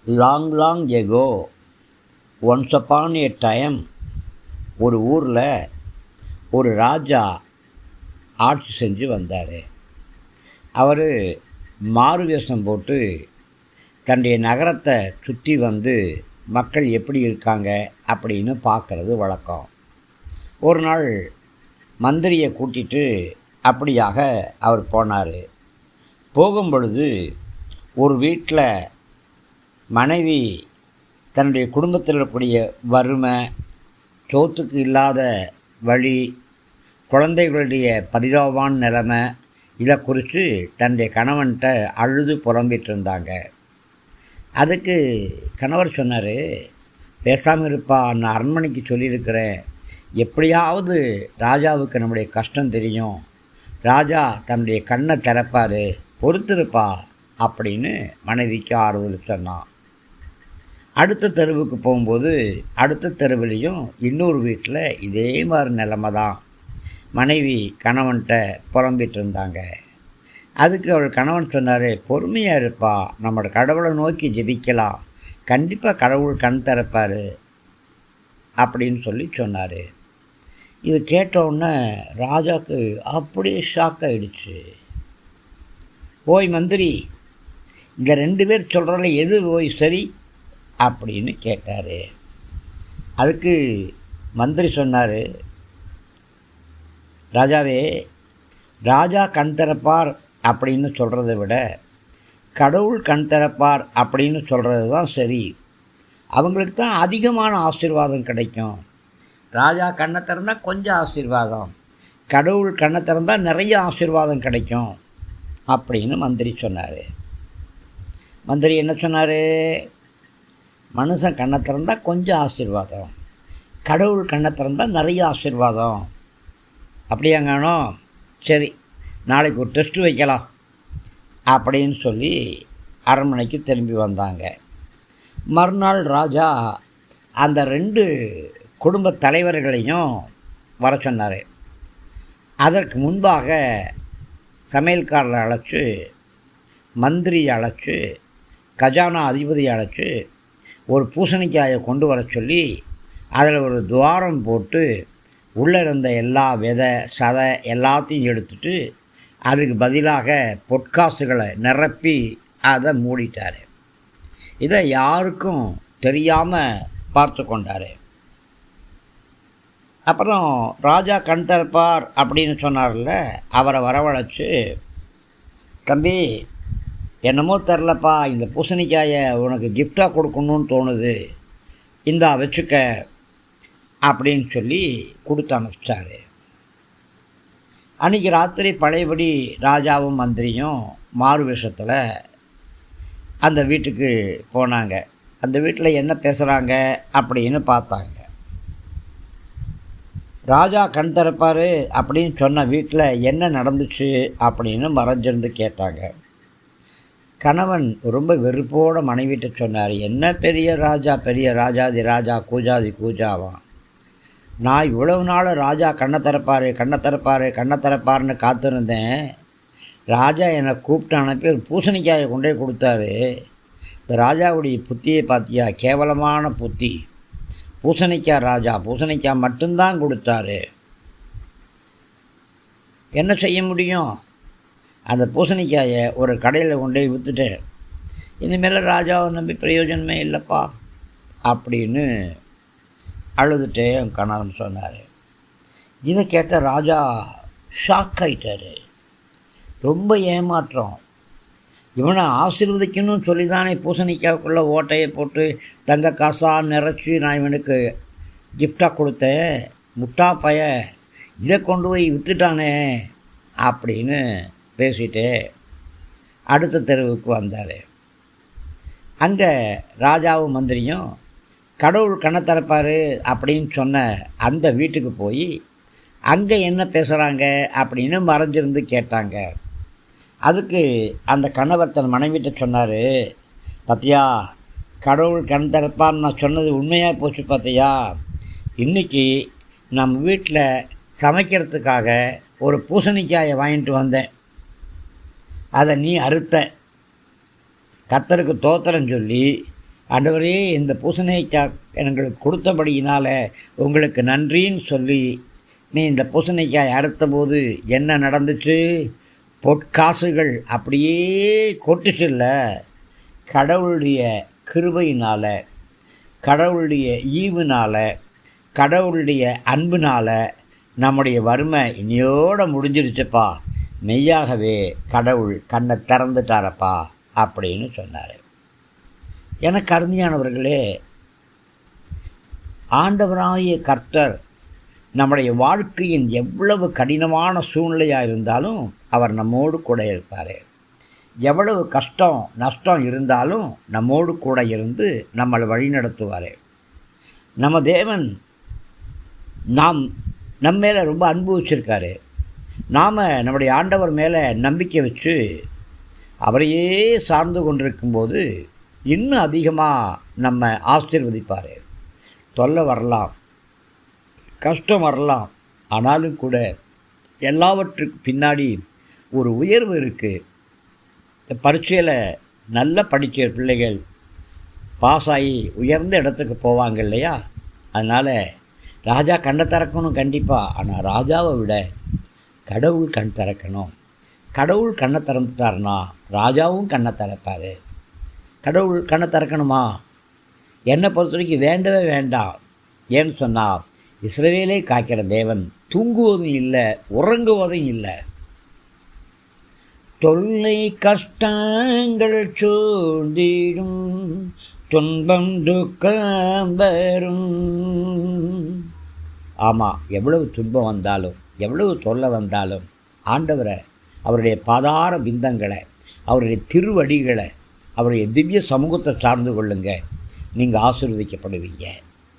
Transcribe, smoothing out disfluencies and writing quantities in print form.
Long echo once upon a time ஒரு ஊரில் ஒரு ராஜா ஆட்சி செஞ்சு வந்தார். அவர் மாறு வேஷம் போட்டு தன்னுடைய நகரத்தை சுற்றி வந்து மக்கள் எப்படி இருக்காங்க அப்படின்னு பார்க்குறது வழக்கம். ஒரு நாள் மந்திரியை கூட்டிகிட்டு அப்படியாக அவர் போனார். போகும்பொழுது ஒரு வீட்டில் மனைவி தன்னுடைய குடும்பத்தில் இருக்கக்கூடிய வறுமை, சோத்துக்கு இல்லாத வழி, குழந்தைகளுடைய பரிதாபமான நிலைமை இதை குறித்து தன்னுடைய கணவன்கிட்ட அழுது புலம்பிகிட்டு இருந்தாங்க. அதுக்கு கணவர் சொன்னார், பேசாமல் இருப்பா, நான் அரண்மனைக்கு சொல்லியிருக்கிறேன், எப்படியாவது ராஜாவுக்கு நம்முடைய கஷ்டம் தெரியும், ராஜா தன்னுடைய கண்ணை திறப்பார், பொறுத்திருப்பா அப்படின்னு மனைவிக்கு ஆறுதல் சொன்னான். அடுத்த தெருவுக்கு போகும்போது அடுத்த தெருவிலையும் இன்னொரு வீட்டில் இதே மாதிரி நிலைமை தான். மனைவி கணவன்கிட்ட புலம்பிகிட்டு இருந்தாங்க. அதுக்கு அவள் கணவன் சொன்னார், பொறுமையாக இருப்பா, நம்மளோட கடவுளை நோக்கி ஜெபிக்கலாம், கண்டிப்பாக கடவுள் கண் திறப்பார் அப்படின்னு சொல்லி சொன்னார். இது கேட்டவுடனே ராஜாவுக்கு அப்படியே ஷாக் ஆகிடுச்சு. ஓய் மந்திரி, இந்த 2 பேர் சொல்கிறதுல எது ஓய் சரி அப்படின்னு கேட்டார். அதுக்கு மந்திரி சொன்னார், ராஜாவே, ராஜா கண் திறப்பார் அப்படின்னு சொல்கிறத விட கடவுள் கண் திறப்பார் அப்படின்னு சொல்கிறது தான் சரி. அவங்களுக்கு தான் அதிகமான ஆசீர்வாதம் கிடைக்கும். ராஜா கண்ணை திறந்தால் கொஞ்சம் ஆசீர்வாதம், கடவுள் கண்ணை திறந்தால் நிறைய ஆசீர்வாதம் கிடைக்கும் அப்படின்னு மந்திரி சொன்னார். மந்திரி என்ன சொன்னார், மனுஷன் கண்ணை திறந்தால் கொஞ்சம் ஆசீர்வாதம், கடவுள் கண்ணை திறந்தால் நிறைய ஆசீர்வாதம். அப்படியாங்கண்ணோ, சரி நாளைக்கு ஒரு டெஸ்ட்டு வைக்கலாம் அப்படின்னு சொல்லி அரண்மனைக்கு திரும்பி வந்தாங்க. மறுநாள் ராஜா அந்த 2 குடும்ப தலைவர்களையும் வர சொன்னார். அதற்கு முன்பாக சமையல்காரரை அழைச்சி, மந்திரி அழைச்சி, கஜானா அதிபதி அழைச்சி ஒரு பூசணிக்காயை கொண்டு வர சொல்லி அதில் ஒரு துவாரம் போட்டு உள்ளே இருந்த எல்லா விதை சதை எல்லாத்தையும் எடுத்துட்டு அதுக்கு பதிலாக பொற்காசுகளை நிரப்பி அதை மூடிட்டார். இதை யாருக்கும் தெரியாமல் பார்த்து கொண்டார். அப்புறம் ராஜா கண் திறப்பார் அப்படின்னு சொன்னார்ல, அவரை வரவழைச்சு, தம்பி என்னமோ தெரிலப்பா, இந்த பூசணிக்காயை உனக்கு கிஃப்டாக கொடுக்கணுன்னு தோணுது, இந்தா வச்சுக்க அப்படின்னு சொல்லி கொடுத்து அனுப்பிச்சார். அன்றைக்கி ராத்திரி பழையபடி ராஜாவும் மந்திரியும் மாறு வேஷத்தில் அந்த வீட்டுக்கு போனாங்க. அந்த வீட்டில் என்ன பேசுகிறாங்க அப்படின்னு பார்த்தாங்க. ராஜா கண் திறப்பார் அப்படின்னு சொன்ன வீட்டில் என்ன நடந்துச்சு அப்படின்னு மறைஞ்சிருந்து கேட்டாங்க. கணவன் ரொம்ப வெறுப்போட மனைவிட்டு சொன்னார், என்ன பெரிய ராஜாதி ராஜா கூஜாதி கூஜாவான், நான் இவ்வளவு நாள் ராஜா கண்ணை திறப்பாருன்னு காத்திருந்தேன். ராஜா என்னை கூப்பிட்டு அனுப்பி ஒரு பூசணிக்காயை கொண்டே கொடுத்தாரு. இந்த ராஜாவுடைய புத்தியை பார்த்தியா, கேவலமான புத்தி. பூசணிக்காய் ராஜா பூசணிக்காய் மட்டும்தான் கொடுத்தாரு. என்ன செய்ய முடியும், அந்த பூசணிக்காயை ஒரு கடையில் கொண்டே விற்றுட்டேன், இனிமேல் ராஜாவை நம்பி பிரயோஜனமே இல்லைப்பா அப்படின்னு அழுதுட்டே என் கணவன் சொன்னார். இதை கேட்ட ராஜா ஷாக் ஆகிட்டார். ரொம்ப ஏமாற்றம். இவனை ஆசீர்வதிக்கணும்னு சொல்லி தானே பூசணிக்காய்க்குள்ளே ஓட்டையை போட்டு தங்க காசாக நிறச்சி நான் இவனுக்கு கிஃப்டாக கொடுத்தேன், முட்டா பைய இதை கொண்டு போய் விற்றுட்டானே அப்படின்னு பேசிட்டு அடுத்த தெருவுக்கு வந்தார். அங்கே ராஜாவும் மந்திரியும் கடவுள் கண்ணை திறப்பார் அப்படின்னு சொன்ன அந்த வீட்டுக்கு போய் அங்கே என்ன பேசுகிறாங்க அப்படின்னு மறைஞ்சிருந்து கேட்டாங்க. அதுக்கு அந்த கணவர் தன் மனைவிட்ட சொன்னார், பார்த்தியா, கடவுள் கண் திறப்பான்னு நான் சொன்னது உண்மையாக போச்சு பார்த்தியா, இன்றைக்கி நம்ம வீட்டில் சமைக்கிறதுக்காக ஒரு பூசணிக்காயை வாங்கிட்டு வந்தேன், அதை நீ அறுத்த, கர்த்தருக்கு தோத்திரம் சொல்லி ஆண்டவரே, இந்த பூசணிக்காய் எங்களுக்கு கொடுத்தபடியினால் உங்களுக்கு நன்றின்னு சொல்லி நீ இந்த பூசணிக்காய் அறுத்தபோது என்ன நடந்துச்சு? பொற்காசுகள் அப்படியே கொட்டுச்சுல்ல. கடவுளுடைய கிருபையினால், கடவுளுடைய ஈவுனால், கடவுளுடைய அன்பினால் நம்முடைய வறுமை இனியோடு முடிஞ்சிருச்சுப்பா. மெய்யாகவே கடவுள் கண்ணை திறந்துட்டாரப்பா அப்படின்னு சொன்னார். எனக்கு அருமையானவர்களே, ஆண்டவராகிய கர்த்தர் நம்முடைய வாழ்க்கையின் எவ்வளவு கடினமான சூழ்நிலையாக இருந்தாலும் அவர் நம்மோடு கூட இருப்பார். எவ்வளவு கஷ்டம் நஷ்டம் இருந்தாலும் நம்மோடு கூட இருந்து நம்மளை வழிநடத்துவார். நம்ம தேவன் நம்ம மேலே ரொம்ப அன்பு வச்சுருக்காரு. நாம் நம்முடைய ஆண்டவர் மேலே நம்பிக்கை வச்சு அவரையே சார்ந்து கொண்டிருக்கும்போது இன்னும் அதிகமாக நம்ம ஆசீர்வதிப்பார். தொல்லை வரலாம், கஷ்டம் வரலாம், ஆனாலும் கூட எல்லாவற்றுக்கு பின்னாடி ஒரு உயர்வு இருக்குது. இந்த பரீட்சையில் நல்லா படித்த பிள்ளைகள் பாஸ் ஆகி உயர்ந்த இடத்துக்கு போவாங்க இல்லையா? அதனால் ராஜா கண்ணை திறக்கணும் கண்டிப்பாக. ஆனால் ராஜாவை விட கடவுள் கண் திறக்கணும். கடவுள் கண்ணை திறந்துட்டார்னா ராஜாவும் கண்ணை திறப்பார். கடவுள் கண்ணை திறக்கணுமா? என்னை பொறுத்த வரைக்கும் வேண்டவே வேண்டாம். ஏன்னு சொன்னால் இஸ்ரவேலை காக்கிற தேவன் தூங்குவதும் இல்லை, உறங்குவதும் இல்லை. தொல்லை கஷ்டங்கள் சூழ்ந்திடும், துன்பம் துக்கம் வரும். ஆமாம், எவ்வளவு துன்பம் வந்தாலும், எவ்வளவு தொல்லை வந்தாலும் ஆண்டவரை, அவருடைய பாதார பிந்தங்களை, அவருடைய திருவடிகளை, அவருடைய திவ்ய சமூகத்தை சார்ந்து கொள்ளுங்க. நீங்கள் ஆசீர்வதிக்கப்படுவீங்க.